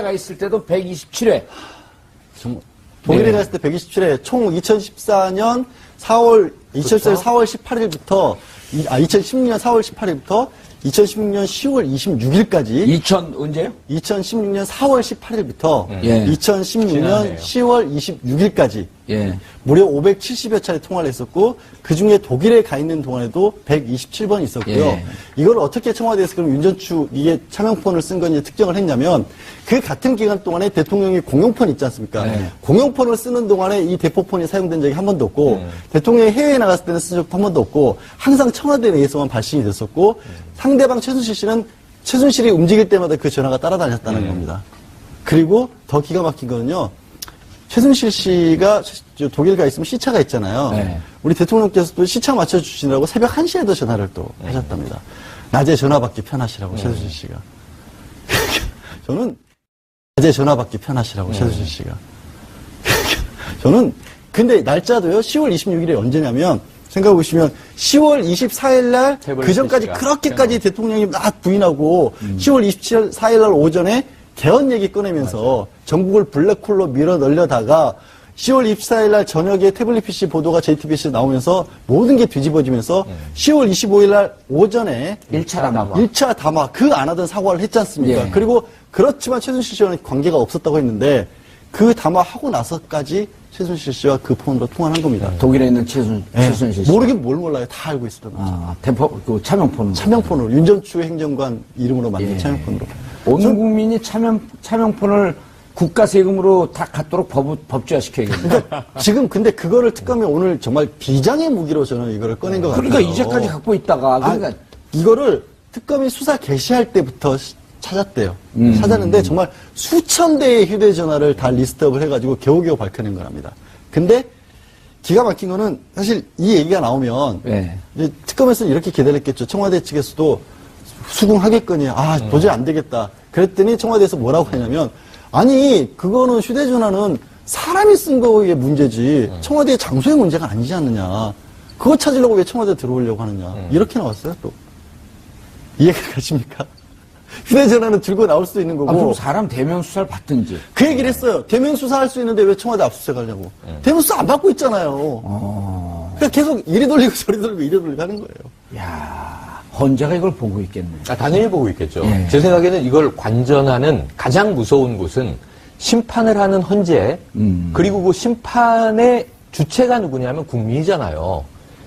가 있을 때도 127회. 독일에 갔을 때 127회, 총 2014년 4월 18일부터, 2016년 4월 18일부터 2016년 10월 26일까지. 언제요? 2016년 4월 18일부터 예. 2016년 10월 26일까지. 예. 무려 570여 차례 통화를 했었고, 그 중에 독일에 가 있는 동안에도 127번 있었고요. 예. 이걸 어떻게 청와대에서 그럼 윤전추, 이게 차명폰을 쓴 건지 특정을 했냐면, 그 같은 기간 동안에 대통령이 공용폰 있지 않습니까? 네. 공용폰을 쓰는 동안에 이 대포폰이 사용된 적이 한 번도 없고, 대통령이 해외에 나갔을 때는 쓴 적도 한 번도 없고, 항상 청와대 내에서만 발신이 됐었고, 상대방 최순실 씨는 최순실이 움직일 때마다 그 전화가 따라다녔다는 겁니다. 그리고 더 기가 막힌 거는요, 최순실 씨가 독일 가 있으면 시차가 있잖아요. 네. 우리 대통령께서도 시차 맞춰주시느라고 새벽 1시에도 전화를 또 하셨답니다. 낮에 전화 받기 편하시라고, 최순실 씨가. 저는 낮에 전화 받기 편하시라고, 최순실 씨가. 저는 근데 날짜도요, 10월 26일이 언제냐면, 생각해보시면 10월 24일 날, 그 전까지 그렇게까지 대통령이 막 부인하고, 10월 24일 날 오전에 개헌 얘기 꺼내면서 전국을 블랙홀로 밀어 넣으려다가 10월 24일 날 저녁에 태블릿 PC 보도가 JTBC에 나오면서 모든 게 뒤집어지면서 10월 25일 날 오전에 1차 담화 그 안 하던 사과를 했지 않습니까? 예. 그리고 그렇지만 최순실 씨와는 관계가 없었다고 했는데 그 담화하고 나서까지 최순실 씨와 그 폰으로 통화한 겁니다. 독일에 있는 최순실 씨. 모르긴 뭘 몰라요. 다 알고 있었던 거죠. 그 차명폰으로. 차명폰으로 윤전추 행정관 이름으로 만든 차명폰으로. 온 국민이 차명폰을 국가 세금으로 다 갖도록 법제화시켜야겠네요. 그러니까 지금 근데 그거를 특검이 오늘 정말 비장의 무기로 저는 이거를 꺼낸 것 같아요. 그러니까 이제까지 갖고 있다가 이거를 특검이 수사 개시할 때부터 찾았대요. 찾았는데 정말 수천 대의 휴대전화를 다 리스트업을 해가지고 겨우겨우 밝혀낸 거랍니다. 근데 기가 막힌 거는 사실 이 얘기가 나오면 이제 특검에서는 이렇게 기다렸겠죠. 청와대 측에서도 수긍하겠거니 도저히 안 되겠다. 그랬더니 청와대에서 뭐라고 하냐면 아니 그거는 휴대전화는 사람이 쓴 거에 문제지 청와대의 장소의 문제가 아니지 않느냐. 그거 찾으려고 왜 청와대 들어오려고 하느냐. 이렇게 나왔어요 또. 이해가 가십니까? 휴대전화는 들고 나올 수도 있는 거고. 그럼 사람 대면 수사를 받든지. 그 얘기를 했어요. 대면 수사할 수 있는데 왜 청와대 압수수색 하려고. 대면 수사 안 받고 있잖아요. 그러니까 계속 이리 돌리고 저리 돌리고 이리 돌리고 하는 거예요. 야, 헌재가 이걸 보고 있겠네. 당연히 보고 있겠죠. 제 생각에는 이걸 관전하는 가장 무서운 곳은 심판을 하는 헌재, 그리고 그 심판의 주체가 누구냐면 국민이잖아요.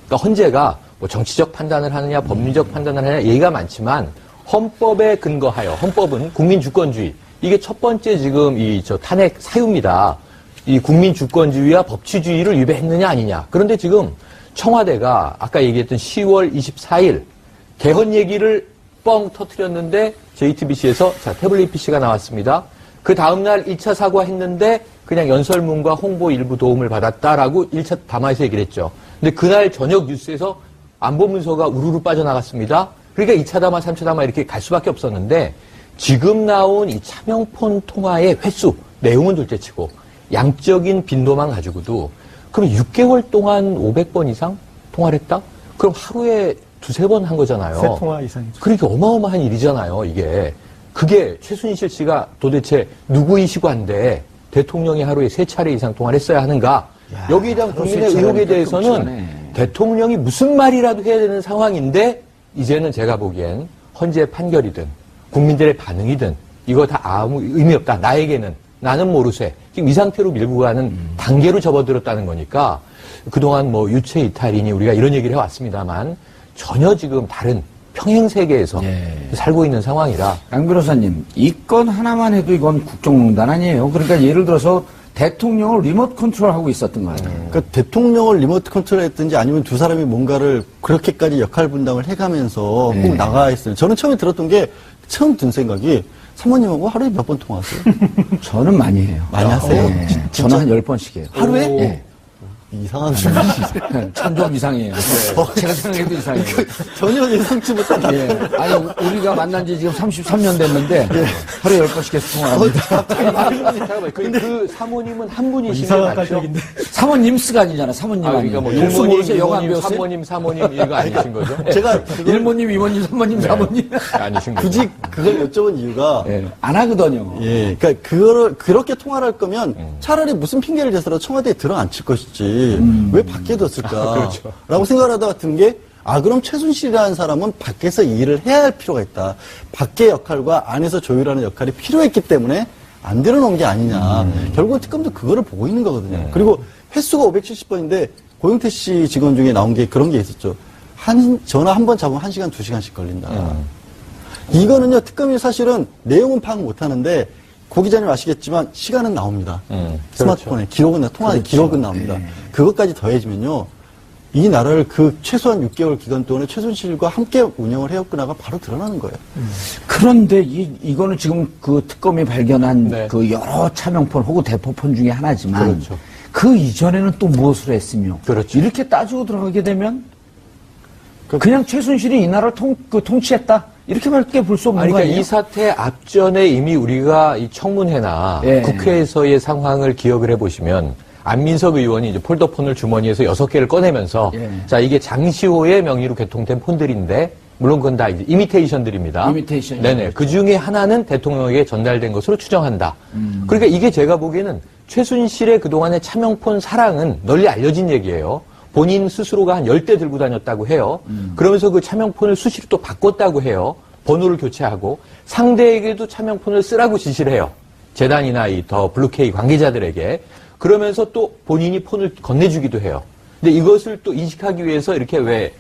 그러니까 헌재가 뭐 정치적 판단을 하느냐, 법리적 판단을 하느냐 얘기가 많지만 헌법에 근거하여, 헌법은 국민주권주의. 이게 첫 번째 지금 탄핵 사유입니다. 이 국민주권주의와 법치주의를 위배했느냐 아니냐. 그런데 지금 청와대가 아까 얘기했던 10월 24일 개헌 얘기를 뻥 터뜨렸는데 JTBC에서 태블릿 PC가 나왔습니다. 그 다음날 1차 사과했는데 그냥 연설문과 홍보 일부 도움을 받았다라고 1차 담화에서 얘기를 했죠. 근데 그날 저녁 뉴스에서 안보문서가 우르르 빠져나갔습니다. 그러니까 2차 담화, 3차 담화 이렇게 갈 수밖에 없었는데 지금 나온 이 차명폰 통화의 횟수, 내용은 둘째치고 양적인 빈도만 가지고도 그럼 6개월 동안 500번 이상 통화를 했다? 그럼 하루에 두세 번 한 거잖아요. 세 통화 이상이죠. 그러니까 어마어마한 일이잖아요, 이게. 그게 최순실 씨가 도대체 누구의 시관데 대통령이 하루에 3차례 이상 통화를 했어야 하는가? 여기에 대한 국민의 의혹에 대해서는 대통령이 무슨 말이라도 해야 되는 상황인데 이제는 제가 보기엔 헌재 판결이든 국민들의 반응이든 이거 다 아무 의미 없다. 나에게는. 나는 모르쇠. 지금 이 상태로 밀고 가는 단계로 접어들었다는 거니까 그동안 뭐 유체 이탈이니 우리가 이런 얘기를 해왔습니다만 전혀 지금 다른 평행 세계에서 살고 있는 상황이라. 양 변호사님, 이 건 하나만 해도 이건 국정농단 아니에요. 그러니까 예를 들어서 대통령을 리모트 컨트롤하고 있었던 거예요. 그러니까 대통령을 리모트 컨트롤했든지 아니면 두 사람이 뭔가를 그렇게까지 역할 분담을 해가면서 꼭 나가 있어요. 저는 처음에 들었던 게 처음 든 생각이 사모님하고 하루에 몇 번 통화하세요? 저는 많이 해요. 많이 하세요? 저는 한 10번씩 해요. 하루에? 예. 이상한 분이시죠. 전 좀 이상해요. 제가 생각해도 이상해요. 전혀 예상치 못한 예. 아니, 우리가 만난 지 지금 33년 됐는데, 하루에 10번씩 계속 통화합니다. 잠깐만, 그 사모님은 한 분이신 게 맞죠? 사모님스가 아니잖아, 사모님 그러니까 뭐 아니에요. 일모님, 영어 안 이모님, 배웠어요? 사모님 이거 아니신 거죠? 제가 일모님, 이모님, 사모님, 사모님. 아니신 거죠? 굳이 그걸 여쭤본 이유가 예, 안 하거든요. 예, 그러니까 그거를 그렇게 통화를 할 거면 차라리 무슨 핑계를 대서라도 청와대에 들어앉힐 것이지 왜 밖에 뒀을까? 그렇죠. 라고 생각을 하다가 든 게 그럼 최순실이라는 사람은 밖에서 이 일을 해야 할 필요가 있다. 밖의 역할과 안에서 조율하는 역할이 필요했기 때문에 안 들어놓은 게 아니냐. 결국 특검도 그거를 보고 있는 거거든요. 그리고 횟수가 570번인데 고영태 씨 직원 중에 나온 게 그런 게 있었죠. 전화 한 번 잡으면 1시간, 2시간씩 걸린다. 이거는요, 특검이 사실은 내용은 파악 못 하는데, 고 기자님 아시겠지만, 시간은 나옵니다. 스마트폰에, 기록은, 통화 기록은 나옵니다. 그것까지 더해지면요, 이 나라를 그 최소한 6개월 기간 동안에 최순실과 함께 운영을 해왔구나가 바로 드러나는 거예요. 그런데 이거는 지금 그 특검이 발견한 네. 그 여러 차명폰 혹은 대포폰 중에 하나지만, 그렇죠. 그 이전에는 또 무엇을 했으며, 그렇죠. 이렇게 따지고 들어가게 되면, 그냥 최순실이 이 나라를 통치했다? 이렇게밖에 볼 수 없는 아니, 거 그러니까 아니에요? 이 사태 앞전에 이미 우리가 이 청문회나 예. 국회에서의 상황을 기억을 해보시면 안민석 의원이 이제 폴더폰을 주머니에서 6개를 꺼내면서 예. 자, 이게 장시호의 명의로 개통된 폰들인데 물론 그건 다 이제 이미테이션들입니다. 이미테이션이죠. 네네. 그 중에 하나는 대통령에게 전달된 것으로 추정한다. 그러니까 이게 제가 보기에는 최순실의 그동안의 차명폰 사랑은 널리 알려진 얘기예요. 본인 스스로가 한 10대 들고 다녔다고 해요. 그러면서 그 차명폰을 수시로 또 바꿨다고 해요. 번호를 교체하고 상대에게도 차명폰을 쓰라고 지시를 해요. 재단이나 이 더 블루케이 관계자들에게. 그러면서 또 본인이 폰을 건네주기도 해요. 근데 이것을 또 인식하기 위해서 이렇게 왜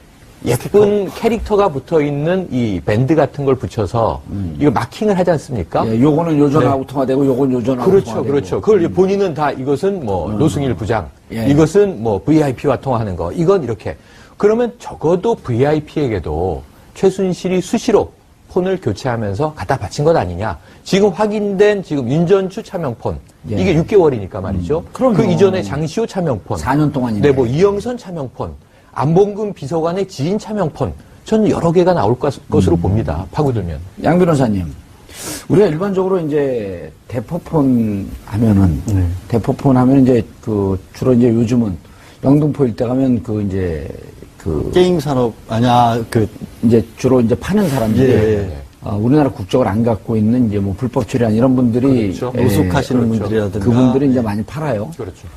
예쁜 캐릭터가 붙어있는 이 밴드 같은 걸 붙여서 이거 마킹을 하지 않습니까? 예, 요거는 요전하고 통화되고, 요건 요전하고 그렇죠, 통화되고. 그렇죠. 그걸 본인은 다 이것은 뭐 노승일 부장, 예. 이것은 뭐 VIP와 통화하는 거, 이건 이렇게. 그러면 적어도 VIP에게도 최순실이 수시로 폰을 교체하면서 갖다 바친 것 아니냐. 지금 확인된 지금 윤전추 차명폰, 예. 이게 6개월이니까 말이죠. 그럼요. 그 이전에 장시호 차명폰, 4년 동안인데. 네, 뭐 이영선 차명폰, 안봉근 비서관의 지인 차명폰, 저는 여러 개가 나올 것으로 봅니다. 파고들면. 양 변호사님, 우리가 일반적으로 이제 대포폰 하면은, 대포폰 하면 이제 그 주로 이제 요즘은 영등포 일대 가면 그 이제 그 게임 산업, 이제 주로 이제 파는 사람들이 예. 우리나라 국적을 안 갖고 있는 이제 뭐 불법 출연 이런 분들이 그렇죠. 노숙하시는 그렇죠. 분들이라든가. 그분들이 이제 많이 팔아요. 그렇죠.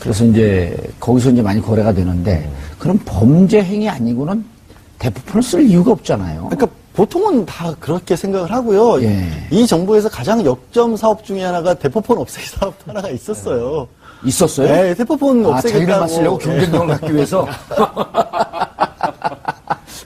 그래서 이제 거기서 이제 많이 거래가 되는데 그럼 범죄 행위 아니고는 대포폰을 쓸 이유가 없잖아요. 그러니까 보통은 다 그렇게 생각을 하고요. 예. 이 정부에서 가장 역점 사업 중에 하나가 대포폰 없애기 사업 하나가 있었어요. 있었어요? 네, 대포폰 없애겠다고. 자기들만 쓰려고 경쟁력을 갖기 위해서.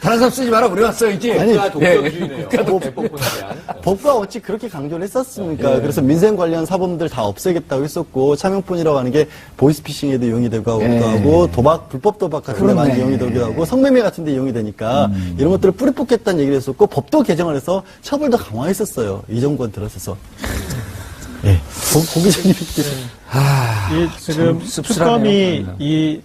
다른 사람 쓰지 마라, 우리가 써야지. 국가 독점주의네요. 뭐, 대포폰에 대한. 법과 어찌 그렇게 강조를 했었습니까? 그래서 민생 관련 사범들 다 없애겠다고 했었고, 차명폰이라고 하는 게 보이스피싱에도 이용이 되고 하고, 도박, 불법 도박 같은 데 많이 이용이 되기도 하고, 성매매 같은 데 이용이 되니까, 이런 것들을 뿌리 뽑겠다는 얘기를 했었고, 법도 개정을 해서 처벌도 강화했었어요. 이 정권 들어서서. 예. 고 기자님. 지금 씁쓸하네요. 특검이 이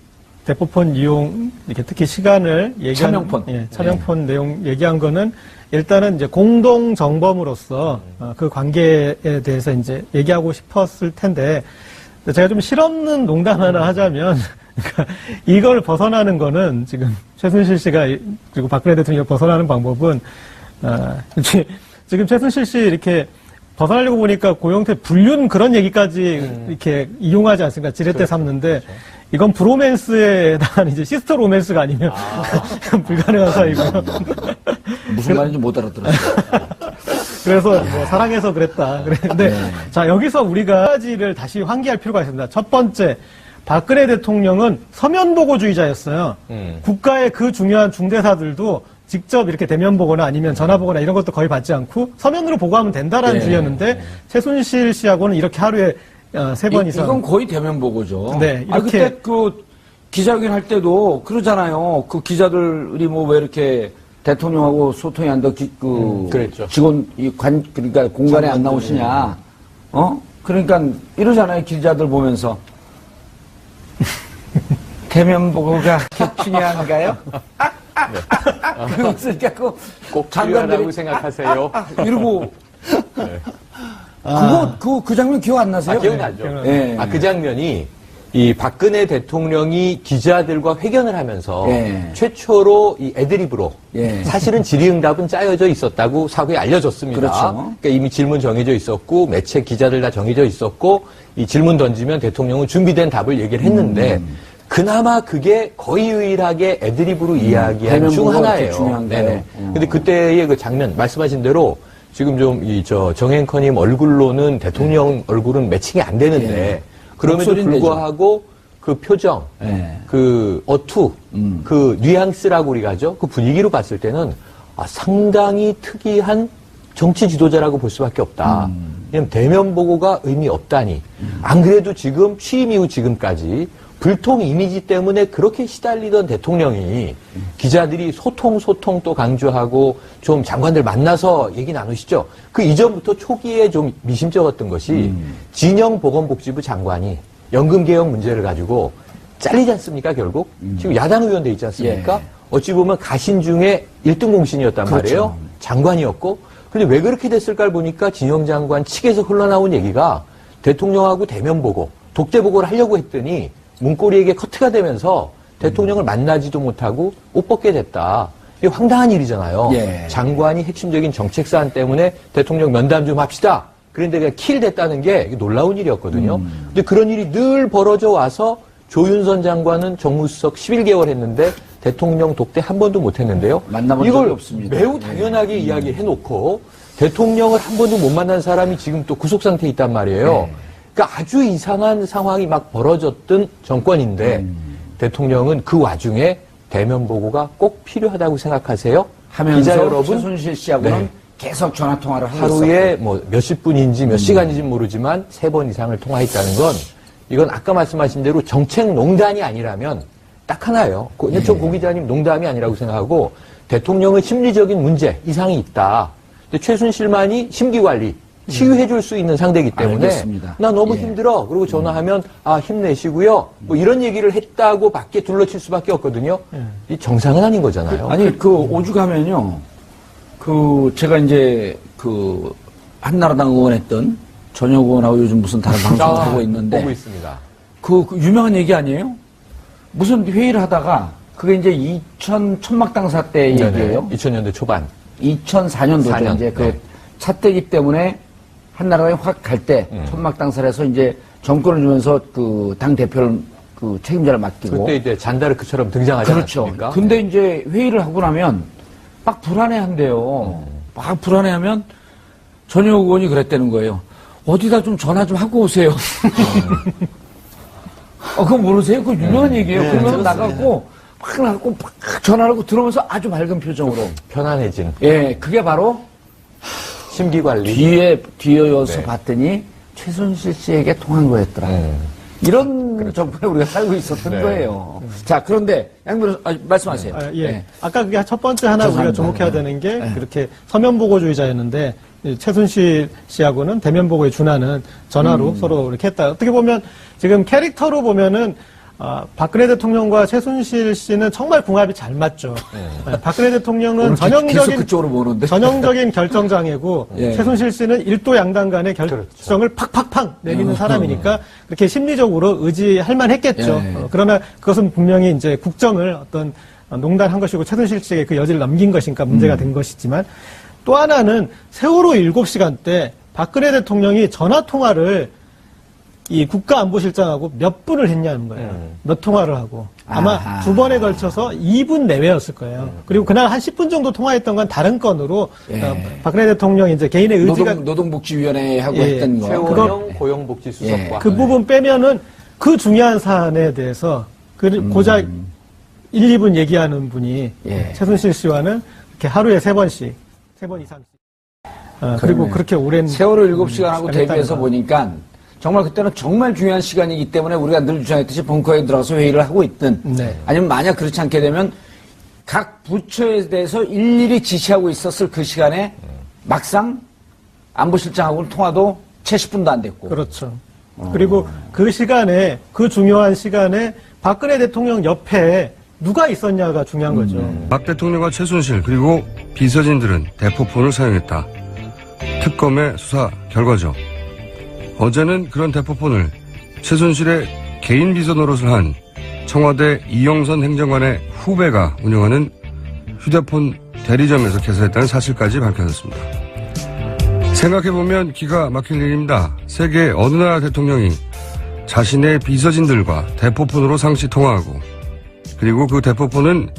대포폰 이용, 이렇게 특히 시간을 얘기한, 차명폰. 차명폰 내용 얘기한 거는 일단은 이제 공동 정범으로서 그 관계에 대해서 이제 얘기하고 싶었을 텐데 제가 좀 실없는 농담 하나 하자면 그러니까 이걸 벗어나는 거는 지금 최순실 씨가 그리고 박근혜 대통령이 벗어나는 방법은 지금 최순실 씨 이렇게 벗어나려고 보니까 고영태 불륜 그런 얘기까지 이렇게 이용하지 않습니까? 지렛대 삼는데 이건 브로맨스에 해당하는 이제 시스터 로맨스가 아니면 불가능한 사이고요. 무슨 말인지 못 알아들었어요. 그래서 뭐 사랑해서 그랬다. 그랬는데 자 여기서 우리가 한 가지를 다시 환기할 필요가 있습니다. 첫 번째 박근혜 대통령은 서면보고주의자였어요. 국가의 그 중요한 중대사들도 직접 이렇게 대면 보거나 아니면 전화 보거나 이런 것도 거의 받지 않고 서면으로 보고하면 된다라는 주의였는데 최순실 씨하고는 이렇게 하루에 3번 이상. 이건 거의 대면 보고죠. 네, 아, 이렇게. 그때 그 기자회견 할 때도 그러잖아요. 그 기자들이 뭐 왜 이렇게 대통령하고 소통이 안 돼, 그랬죠. 직원, 그러니까 공간에 안 나오시냐. 그러니까 이러잖아요. 기자들 보면서. 대면 보고가 그렇게 중요한가요? 그것을 갖고 꼭 장관들이 필요하다고 생각하세요. 이러고 네. 그 장면 기억 안 나세요? 기억나죠. 네. 그 장면이 이 박근혜 대통령이 기자들과 회견을 하면서 예. 최초로 이 애드립으로 예. 사실은 질의응답은 짜여져 있었다고 사후에 알려졌습니다. 그렇죠. 그러니까 이미 질문 정해져 있었고 매체 기자들 다 정해져 있었고 이 질문 던지면 대통령은 준비된 답을 얘기를 했는데 그나마 그게 거의 유일하게 애드립으로 이야기한 중 하나예요. 중요한가요? 근데 그때의 그 장면 말씀하신 대로 지금 좀 정 앵커님 얼굴로는 대통령 얼굴은 매칭이 안 되는데 그럼에도 목소리는 불구하고 그 표정, 네. 그 어투, 그 뉘앙스라고 우리가 하죠. 그 분위기로 봤을 때는 상당히 특이한 정치 지도자라고 볼 수밖에 없다. 왜냐면 대면 보고가 의미 없다니. 안 그래도 지금 취임 이후 지금까지 불통 이미지 때문에 그렇게 시달리던 대통령이 기자들이 소통 또 강조하고 좀 장관들 만나서 얘기 나누시죠. 그 이전부터 초기에 좀 미심쩍었던 것이 진영보건복지부 장관이 연금개혁 문제를 가지고 잘리지 않습니까, 결국? 지금 야당 의원 돼 있지 않습니까? 예. 어찌 보면 가신 중에 1등 공신이었단 그렇죠. 말이에요. 장관이었고. 근데 왜 그렇게 됐을까를 보니까 진영 장관 측에서 흘러나온 얘기가 대통령하고 대면 보고, 독대 보고를 하려고 했더니 문고리에게 커트가 되면서 대통령을 만나지도 못하고 옷 벗게 됐다. 이게 황당한 일이잖아요. 예. 장관이 핵심적인 정책 사안 때문에 대통령 면담 좀 합시다. 그런데 그냥 킬 됐다는 게 놀라운 일이었거든요. 근데 그런 일이 늘 벌어져 와서 조윤선 장관은 정무수석 11개월 했는데 대통령 독대 한 번도 못 했는데요. 만나본 이걸 적이 없습니다. 매우 당연하게 이야기해놓고 대통령을 한 번도 못 만난 사람이 지금 또 구속 상태에 있단 말이에요. 그러니까 아주 이상한 상황이 막 벌어졌던 정권인데 대통령은 그 와중에 대면 보고가 꼭 필요하다고 생각하세요? 하면서 기자 여러분, 최순실 씨하고는 네. 계속 전화 통화를 하고 하루에 뭐 몇십 분인지 몇 시간인지 모르지만 3번 이상을 통화했다는 건 이건 아까 말씀하신 대로 정책 농단이 아니라면 딱 하나예요. 저 고 기자님 농담이 아니라고 생각하고 대통령의 심리적인 문제, 이상이 있다. 근데 최순실만이 심기관리, 치유해줄 수 있는 상대이기 때문에 알겠습니다. 나 너무 예. 힘들어. 그리고 전화하면 힘내시고요. 뭐 이런 얘기를 했다고 밖에 둘러칠 수밖에 없거든요. 이 정상은 아닌 거잖아요. 아니 오죽하면요. 제가 이제 한나라당 의원했던 전혁 의원하고 요즘 무슨 다른 방송을 하고 있는데 보고 있습니다. 그 유명한 얘기 아니에요? 무슨 회의를 하다가 그게 이제 천막당사 때 얘기예요. 2000년대 초반. 2004년도죠. 4년. 이제 네. 차떼기 때문에 한나라당이 확 갈 때 천막당사를 해서 이제 정권을 주면서 당 대표를 책임자를 맡기고 그때 이제 잔다르크처럼 등장하지 그렇죠. 않았습니까? 근데 이제 회의를 하고 나면 막 불안해한대요. 막 불안해하면 전혁 의원이 그랬다는 거예요. 어디다 좀 전화 좀 하고 오세요. 그거 모르세요? 그거 유명한 얘기예요. 그러면 나가고 막 전화를 하고 들어오면서 아주 밝은 표정으로. 편안해진. 예, 그게 바로 심기관리. 뒤에서 네. 봤더니 최순실 씨에게 통한 거였더라. 이런 정권에 우리가 살고 있었던 네. 거예요. 자, 그런데 양 변호사 말씀하세요. 예. 네. 아까 그게 첫 번째 하나 우리가 죄송합니다. 주목해야 되는 게 그렇게 서면 보고주의자였는데 이 최순실 씨하고는 대면 보고에 준하는 전화로 서로 이렇게 했다. 어떻게 보면 지금 캐릭터로 보면은 박근혜 대통령과 최순실 씨는 정말 궁합이 잘 맞죠. 박근혜 대통령은 계속 그쪽으로 보는데. 전형적인 결정장애고 예. 최순실 씨는 일도 양당 간의 결정을 팍팍팍 내리는 사람이니까 그렇게 심리적으로 의지할 만했겠죠. 예. 그러나 그것은 분명히 이제 국정을 어떤 농단한 것이고 최순실 씨에게 그 여지를 넘긴 것이니까 문제가 된 것이지만 또 하나는 세월호 7시간 때 박근혜 대통령이 전화 통화를 이 국가안보실장하고 몇 분을 했냐는 거예요. 몇 통화를 하고. 아마 아하. 2번에 걸쳐서 2분 내외였을 거예요. 그리고 그날 한 10분 정도 통화했던 건 다른 건으로 예. 박근혜 대통령 이제 개인의 의지가 노동복지위원회하고 예, 했던 거. 최원영 고용복지수석과 그 부분 빼면은 그 중요한 사안에 대해서 고작 1, 2분 얘기하는 분이 예. 최순실 씨와는 이렇게 하루에 3번씩, 3번 이상씩. 그리고 그렇게 오랜 세월호 7시간하고 시간을 대비해서 했다는 거. 보니까 정말 그때는 정말 중요한 시간이기 때문에 우리가 늘 주장했듯이 벙커에 들어가서 회의를 하고 있든 네. 아니면 만약 그렇지 않게 되면 각 부처에 대해서 일일이 지시하고 있었을 그 시간에 막상 안보실장하고는 통화도 채 10분도 안 됐고. 그렇죠. 그리고 그 시간에, 그 중요한 시간에 박근혜 대통령 옆에 누가 있었냐가 중요한 거죠. 박 대통령과 최순실 그리고 비서진들은 대포폰을 사용했다. 특검의 수사 결과죠. 어제는 그런 대포폰을 최순실의 개인 비서 노릇을 한 청와대 이영선 행정관의 후배가 운영하는 휴대폰 대리점에서 개설했다는 사실까지 밝혀졌습니다. 생각해보면 기가 막힐 일입니다. 세계 어느 나라 대통령이 자신의 비서진들과 대포폰으로 상시 통화하고 그리고 그 대포폰은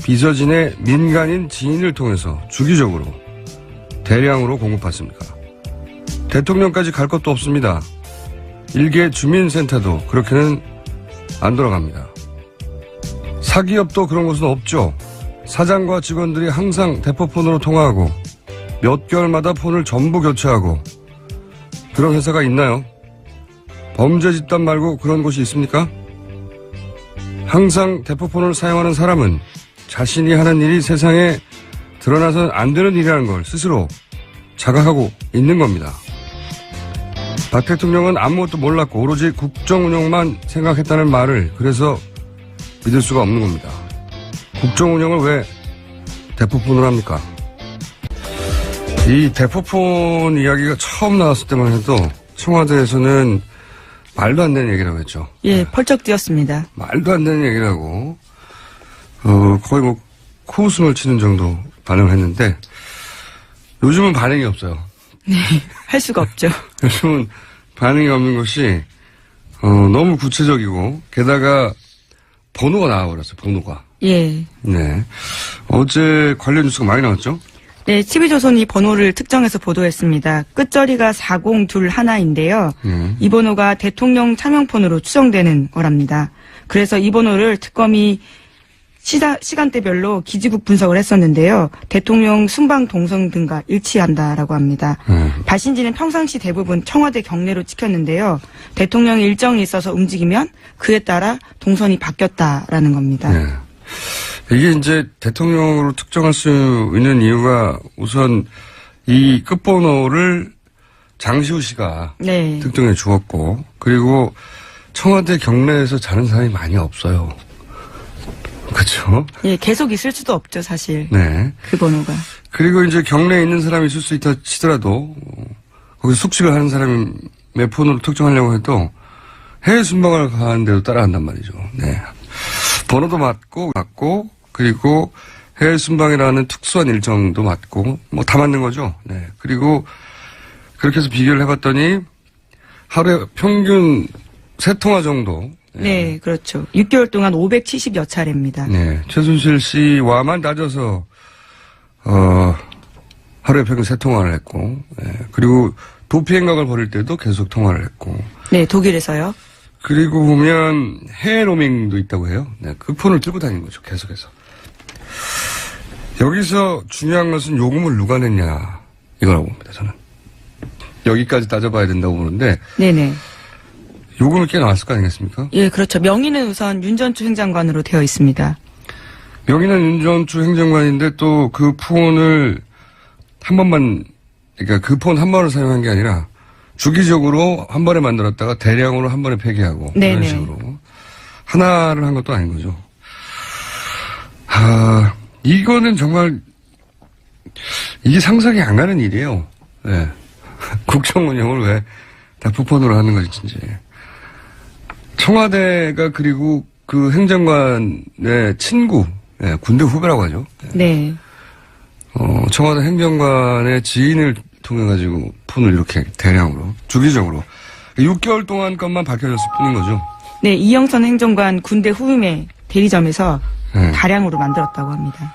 비서진의 민간인 지인을 통해서 주기적으로 대량으로 공급받습니까? 대통령까지 갈 것도 없습니다. 일개 주민센터도 그렇게는 안 돌아갑니다. 사기업도 그런 곳은 없죠. 사장과 직원들이 항상 대포폰으로 통화하고 몇 개월마다 폰을 전부 교체하고 그런 회사가 있나요? 범죄 집단 말고 그런 곳이 있습니까? 항상 대포폰을 사용하는 사람은 자신이 하는 일이 세상에 드러나서는 안 되는 일이라는 걸 스스로 자각하고 있는 겁니다. 박 대통령은 아무것도 몰랐고 오로지 국정 운영만 생각했다는 말을 그래서 믿을 수가 없는 겁니다. 국정 운영을 왜 대포폰으로 합니까? 이 대포폰 이야기가 처음 나왔을 때만 해도 청와대에서는 말도 안 되는 얘기라고 했죠. 예, 펄쩍 뛰었습니다. 말도 안 되는 얘기라고 거의 뭐 코웃음을 치는 정도 반응을 했는데 요즘은 반응이 없어요. 네, 할 수가 없죠. 요즘은 반응이 없는 것이 너무 구체적이고 게다가 번호가 나와버렸어요. 번호가. 예. 네. 어제 관련 뉴스가 많이 나왔죠? 네, TV조선이 번호를 특정해서 보도했습니다. 끝자리가 4021인데요. 이 번호가 대통령 차명폰으로 추정되는 거랍니다. 그래서 이 번호를 특검이 시간대별로 기지국 분석을 했었는데요. 대통령 순방 동선 등과 일치한다라고 합니다. 발신지는 평상시 대부분 청와대 경내로 찍혔는데요. 대통령이 일정이 있어서 움직이면 그에 따라 동선이 바뀌었다라는 겁니다. 네. 이게 이제 대통령으로 특정할 수 있는 이유가 우선 이 끝번호를 장시호 씨가 네. 특정해 주었고 그리고 청와대 경내에서 자는 사람이 많이 없어요. 그렇죠? 예, 계속 있을 수도 없죠, 사실. 네. 그 번호가. 그리고 이제 경내에 있는 사람이 있을 수 있다 치더라도 거기서 숙식을 하는 사람의 폰으로 특정하려고 해도 해외 순방을 가는데도 따라간단 말이죠. 네. 번호도 맞고 그리고 해외 순방이라는 특수한 일정도 맞고 뭐 다 맞는 거죠. 네. 그리고 그렇게 해서 비교를 해봤더니 하루에 평균 3통화 정도. 네, 그렇죠. 6개월 동안 570여 차례입니다. 네. 최순실 씨와만 따져서 하루에 평균 3통화를 했고 네. 그리고 도피 행각을 벌일 때도 계속 통화를 했고. 네, 독일에서요. 그리고 보면 해외 로밍도 있다고 해요. 네, 그 폰을 들고 다니는 거죠. 계속해서. 여기서 중요한 것은 요금을 누가 냈냐 이거라고 봅니다. 저는. 여기까지 따져봐야 된다고 보는데 네네. 요금이 꽤 나왔을 거 아니겠습니까? 예, 그렇죠. 명의는 우선 윤전추 행장관으로 되어 있습니다. 명의는 윤전추 행정관인데 또 그 폰을 한 번만, 그러니까 그 폰 한 번을 사용한 게 아니라 주기적으로 한 번에 만들었다가 대량으로 한 번에 폐기하고 네네. 이런 식으로 하나를 한 것도 아닌 거죠. 이거는 정말 이게 상상이 안 가는 일이에요. 네. 국정 운영을 왜 대포폰으로 하는 것인지. 청와대가 그리고 그 행정관의 친구, 네, 군대 후배라고 하죠. 네. 청와대 행정관의 지인을 통해 가지고 폰을 이렇게 대량으로 주기적으로 6개월 동안 것만 밝혀졌을 뿐인 거죠. 네, 이영선 행정관 군대 후임의 대리점에서 네. 다량으로 만들었다고 합니다.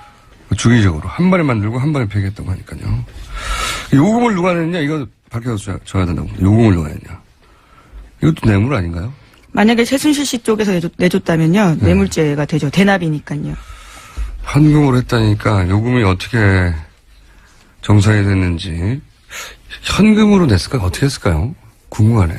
주기적으로 한 번에 만들고 한 번에 폐기했다고 하니까요. 요금을 누가 냈냐 이거 밝혀줘야 된다고. 요금을 누가 냈냐. 이것도 뇌물 아닌가요? 만약에 최순실 씨 쪽에서 내줬다면요. 네. 뇌물죄가 되죠. 대납이니까요. 현금으로 했다니까 요금이 어떻게 정산이 됐는지 현금으로 냈을까 어떻게 했을까요? 궁금하네.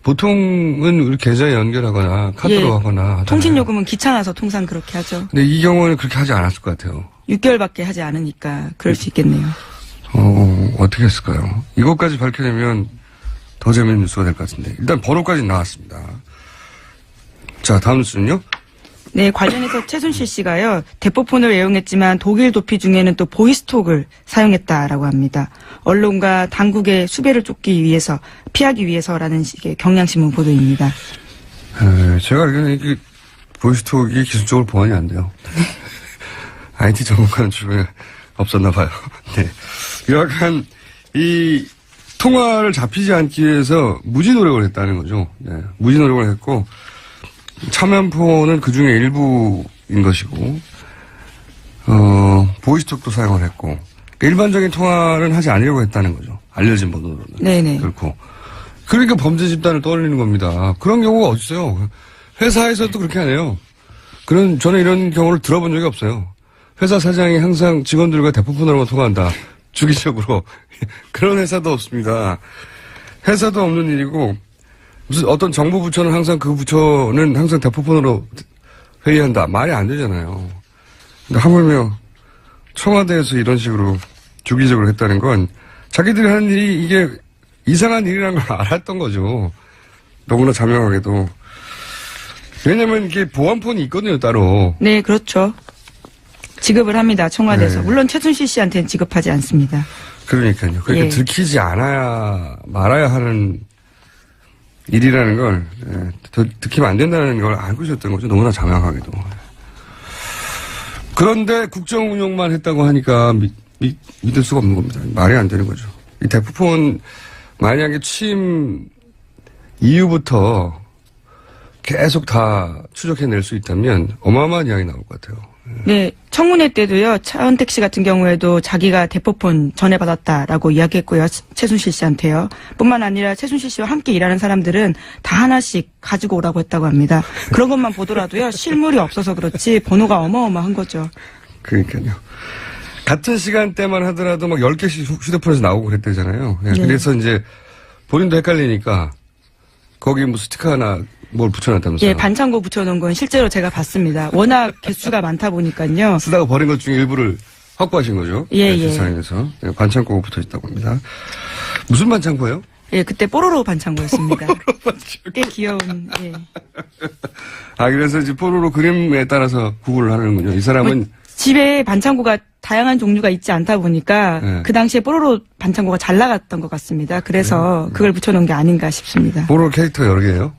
보통은 우리 계좌에 연결하거나 카드로 예, 하거나 하잖아요. 통신요금은 귀찮아서 통상 그렇게 하죠. 근데 이 경우는 그렇게 하지 않았을 것 같아요. 6개월밖에 하지 않으니까 그럴 수 있겠네요. 어떻게 했을까요? 이것까지 밝혀내면 더 재밌는 뉴스가 될 것 같은데 일단 번호까지 나왔습니다. 자, 다음 뉴스는요? 네, 관련해서 최순실 씨가요, 대포폰을 애용했지만 독일 도피 중에는 또 보이스톡을 사용했다라고 합니다. 언론과 당국의 수배를 피하기 위해서라는 식의 경향신문 보도입니다. 제가 알기로는 이게 보이스톡이 기술적으로 보완이 안 돼요. IT 전문가는 주변에 없었나 봐요. 네. 약간 이 통화를 잡히지 않기 위해서 무지 노력을 했다는 거죠. 네. 무지 노력을 했고, 차면포는 그 중에 일부인 것이고, 보이스톡도 사용을 했고, 그러니까 일반적인 통화는 하지 않으려고 했다는 거죠. 알려진 번호로는. 네네. 그렇고. 그러니까 범죄 집단을 떠올리는 겁니다. 그런 경우가 어딨어요. 회사에서도 그렇게 하네요. 저는 이런 경우를 들어본 적이 없어요. 회사 사장이 항상 직원들과 대포폰으로만 통화한다. 주기적으로. 그런 회사도 없습니다. 회사도 없는 일이고, 무슨 어떤 정부 부처는 항상 그 부처는 항상 대포폰으로 회의한다. 말이 안 되잖아요. 근데 하물며 청와대에서 이런 식으로 주기적으로 했다는 건 자기들이 하는 일이 이게 이상한 일이라는 걸 알았던 거죠. 너무나 자명하게도. 왜냐면 이게 보안폰이 있거든요, 따로. 네, 그렇죠. 지급을 합니다, 청와대에서. 네. 물론 최순실 씨한테는 지급하지 않습니다. 그러니까요. 그러니까 예. 들키지 말아야 하는 일이라는 걸, 들키면 안 된다는 걸 알고 있었던 거죠. 너무나 자명하게도. 그런데 국정 운영만 했다고 하니까 믿을 수가 없는 겁니다. 말이 안 되는 거죠. 이 대포폰 만약에 취임 이후부터 계속 다 추적해낼 수 있다면 어마어마한 이야기 나올 것 같아요. 네, 청문회 때도요, 차은택 씨 같은 경우에도 자기가 대포폰 전해받았다라고 이야기했고요, 최순실 씨한테요. 뿐만 아니라 최순실 씨와 함께 일하는 사람들은 다 하나씩 가지고 오라고 했다고 합니다. 그런 것만 보더라도요, 실물이 없어서 그렇지 번호가 어마어마한 거죠. 그러니까요. 같은 시간대만 하더라도 막 10개씩 휴대폰에서 나오고 그랬대잖아요. 네. 그래서 이제 본인도 헷갈리니까 거기 뭐 스티커 하나 뭘 붙여놨다면서요? 예, 반창고 붙여놓은 건 실제로 제가 봤습니다. 워낙 개수가 많다 보니까요. 쓰다가 버린 것 중에 일부를 확보하신 거죠? 예, 네, 예. 세상에서. 네, 반창고가 붙어 있다고 합니다. 무슨 반창고예요? 예, 그때 뽀로로 반창고였습니다. 꽤 귀여운, 예. 아, 그래서 이제 뽀로로 그림에 따라서 구분을 하는군요. 이 사람은 집에 반창고가 다양한 종류가 있지 않다 보니까 네. 그 당시에 뽀로로 반창고가 잘 나갔던 것 같습니다. 그래서 그걸 붙여놓은 게 아닌가 싶습니다. 뽀로로 캐릭터 여러 개예요?